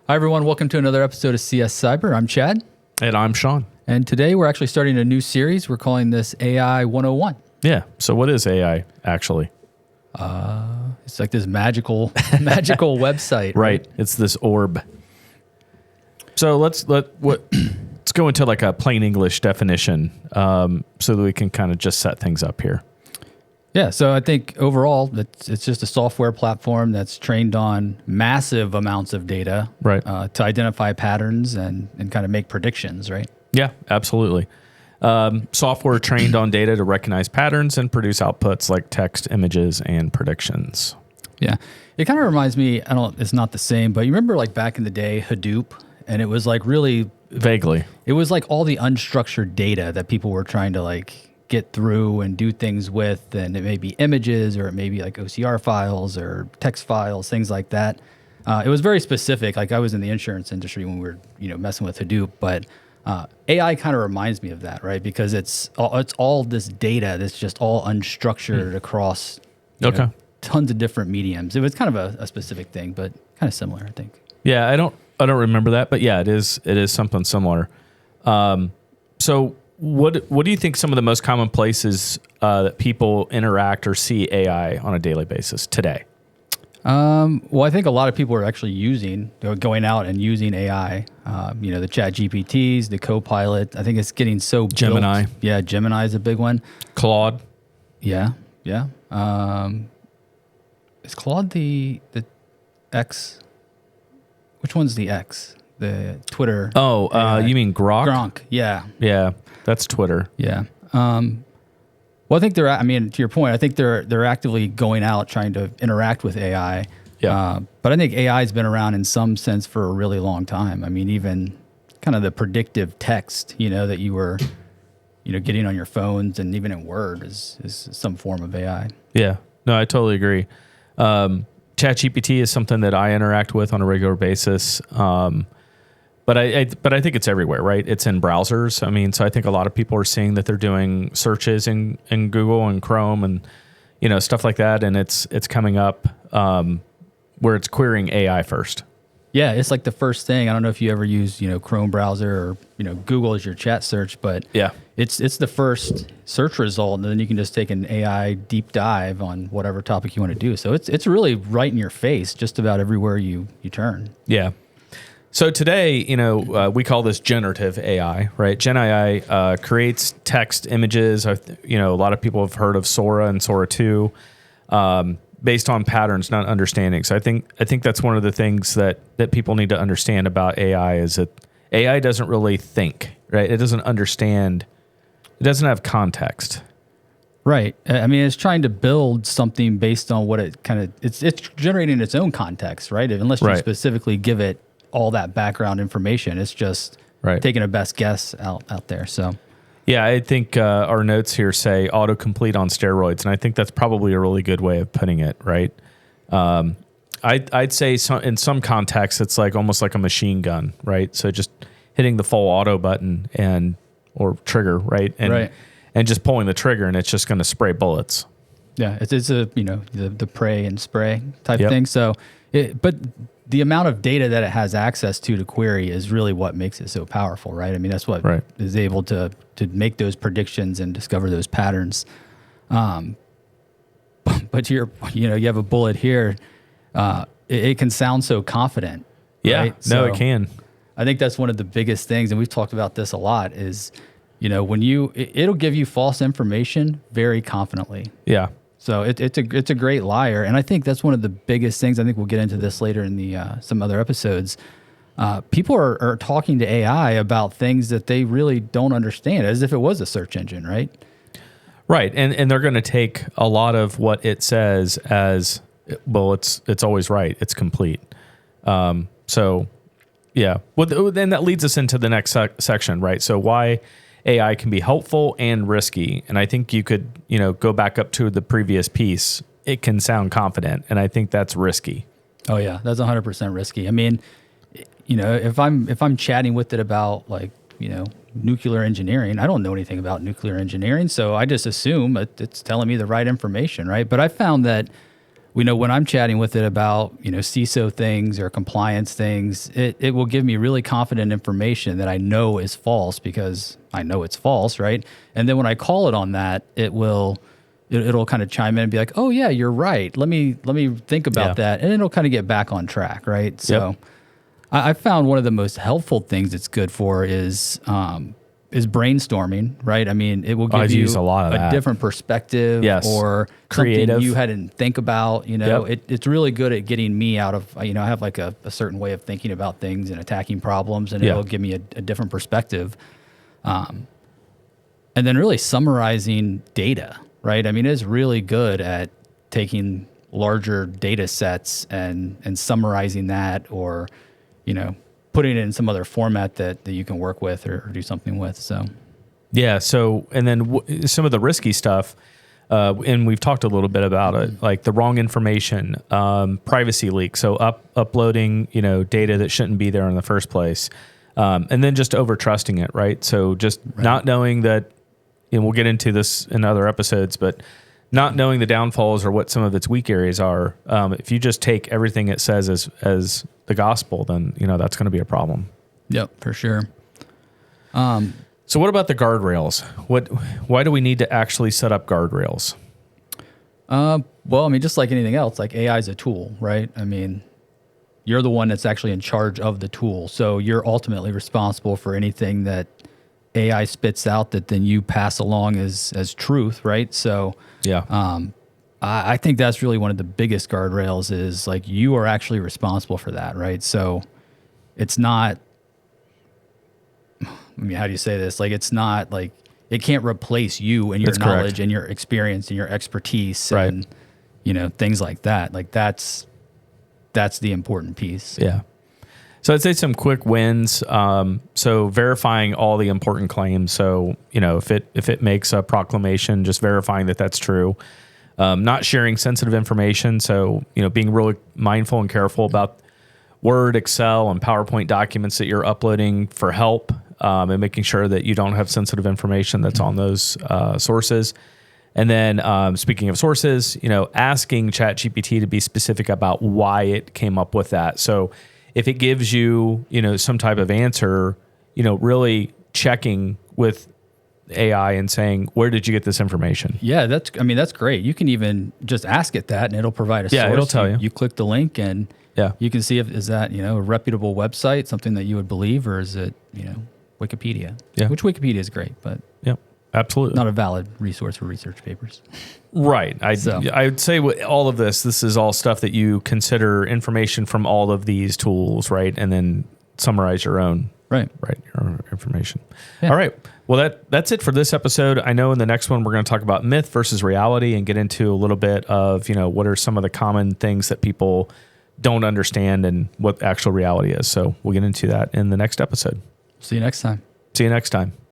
Hi, everyone. Welcome to another episode of CS Cyber. I'm Chad. And I'm Sean. And today we're actually starting a new series. We're calling this AI 101. Yeah. So what is AI actually? It's like this magical website. Right. It's this orb. So let's go into like a plain English definition so that we can kind of just set things up here. Yeah. So I think overall, it's just a software platform that's trained on massive amounts of data, Right. To identify patterns and kind of make predictions, right? Yeah, absolutely. Software trained on data to recognize patterns and produce outputs like text, images, and predictions. Yeah. It kind of reminds me, it's not the same, but you remember like back in the day, Hadoop, and it was like really Vaguely. it was like all the unstructured data that people were trying to like get through and do things with, and it may be images or it may be like OCR files or text files, things like that. It was very specific. Like I was in the insurance industry when we were, messing with Hadoop, but AI kind of reminds me of that, right? Because it's all this data that's just all unstructured across tons of different mediums. It was kind of a specific thing, but kind of similar, I think. Yeah, I don't remember that, but yeah, it is something similar. So what do you think some of the most common places that people interact or see AI on a daily basis today? Well, I think a lot of people are actually going out and using AI. The Chat GPTs, the Copilot. I think it's getting so Gemini. built. Yeah, Gemini is a big one. Claude. Yeah. Is Claude the X? Which one's the X? The Twitter. Oh, you mean Grok? Gronk. Yeah. Yeah, that's Twitter. Yeah. Well, I think to your point, I think they're actively going out trying to interact with AI. Yeah. But I think AI has been around in some sense for a really long time. I mean, even kind of the predictive text, that you were, getting on your phones and even in Word is some form of AI. Yeah. No, I totally agree. ChatGPT is something that I interact with on a regular basis. But I think it's everywhere, right? It's in browsers. I mean, so I think a lot of people are seeing that they're doing searches in Google and Chrome and stuff like that, and it's coming up where it's querying AI first. Yeah, it's like the first thing. I don't know if you ever use Chrome browser or Google as your chat search, but yeah, it's the first search result, and then you can just take an AI deep dive on whatever topic you want to do. So it's really right in your face, just about everywhere you turn. Yeah. So today, we call this generative AI, right? Gen AI creates text, images. A lot of people have heard of Sora and Sora 2, based on patterns, not understanding. So I think that's one of the things that people need to understand about AI is that AI doesn't really think, right? It doesn't understand. It doesn't have context. Right. I mean, it's trying to build something based on what it's generating its own context, right? Unless you specifically give it all that background information. It's just taking a best guess out there. So, yeah, I think our notes here say autocomplete on steroids, and I think that's probably a really good way of putting it, right? I'd say in some contexts, it's like almost like a machine gun, right? So just hitting the full auto button or trigger, right? And just pulling the trigger, and it's just going to spray bullets. Yeah, it's a the pray and spray type thing. So, but the amount of data that it has access to query is really what makes it so powerful, right? I mean, that's what is able to make those predictions and discover those patterns. But you have a bullet here. It can sound so confident. Yeah, right? No, it can. I think that's one of the biggest things, and we've talked about this a lot, is, when it'll give you false information very confidently. Yeah. So it's a great liar, and I think that's one of the biggest things. I think we'll get into this later in the some other episodes. People are talking to AI about things that they really don't understand, as if it was a search engine, right? Right, and they're going to take a lot of what it says as well. It's always right. It's complete. So, yeah. Well, then that leads us into the next section, right? So why AI can be helpful and risky. And I think you could, go back up to the previous piece. It can sound confident, and I think that's risky. Oh yeah, that's 100% risky. I mean, if I'm chatting with it about nuclear engineering, I don't know anything about nuclear engineering, so I just assume it's telling me the right information, right? But I found that we know when I'm chatting with it about, CISO things or compliance things, it will give me really confident information that I know is false because I know it's false, right? And then when I call it on that, it'll kind of chime in and be like, oh yeah, you're right. Let me think about that. And it'll kind of get back on track, right? So I found one of the most helpful things it's good for is brainstorming, right? I mean, it will give you a lot of that. different perspective or creative. something you hadn't think about, it's really good at getting me out of, I have like a certain way of thinking about things and attacking problems, and it'll give me a different perspective. And then really summarizing data, right? I mean, it's really good at taking larger data sets and summarizing that, or, putting it in some other format that you can work with or do something with. So, yeah. So, and then some of the risky stuff, and we've talked a little bit about it, like the wrong information, privacy leaks. So uploading, data that shouldn't be there in the first place. And then just over trusting it, right? So just not knowing that, and we'll get into this in other episodes, but not knowing the downfalls or what some of its weak areas are. If you just take everything it says as the gospel, then, that's going to be a problem. Yep, for sure. So what about the guardrails? Why do we need to actually set up guardrails? Well, I mean, just like anything else, like AI is a tool, right? I mean, you're the one that's actually in charge of the tool. So you're ultimately responsible for anything that AI spits out that then you pass along as truth, right? So I think that's really one of the biggest guardrails is like you are actually responsible for that, right? So it's not, I mean, how do you say this? Like, it's not like, it can't replace you and your knowledge and your experience and your expertise and, things like that. Like that's the important piece. Yeah. So I'd say some quick wins. So verifying all the important claims. So, if it makes a proclamation, just verifying that that's true. Not sharing sensitive information. So, being really mindful and careful about Word, Excel, and PowerPoint documents that you're uploading for help, and making sure that you don't have sensitive information that's on those sources. And then speaking of sources, asking ChatGPT to be specific about why it came up with that. So if it gives you, some type of answer, really checking with AI and saying, where did you get this information? Yeah, that's great. You can even just ask it that and it'll provide a source. Yeah, it'll tell you. You click the link and you can see if is that, a reputable website, something that you would believe, or is it, Wikipedia? Yeah. Which Wikipedia is great, but absolutely not a valid resource for research papers. Right. I'd say with all of this is all stuff that you consider information from all of these tools, right? And then summarize your own. Right. Your own information. Yeah. All right. Well, that's it for this episode. I know in the next one, we're going to talk about myth versus reality and get into a little bit of, what are some of the common things that people don't understand and what actual reality is. So we'll get into that in the next episode. See you next time. See you next time.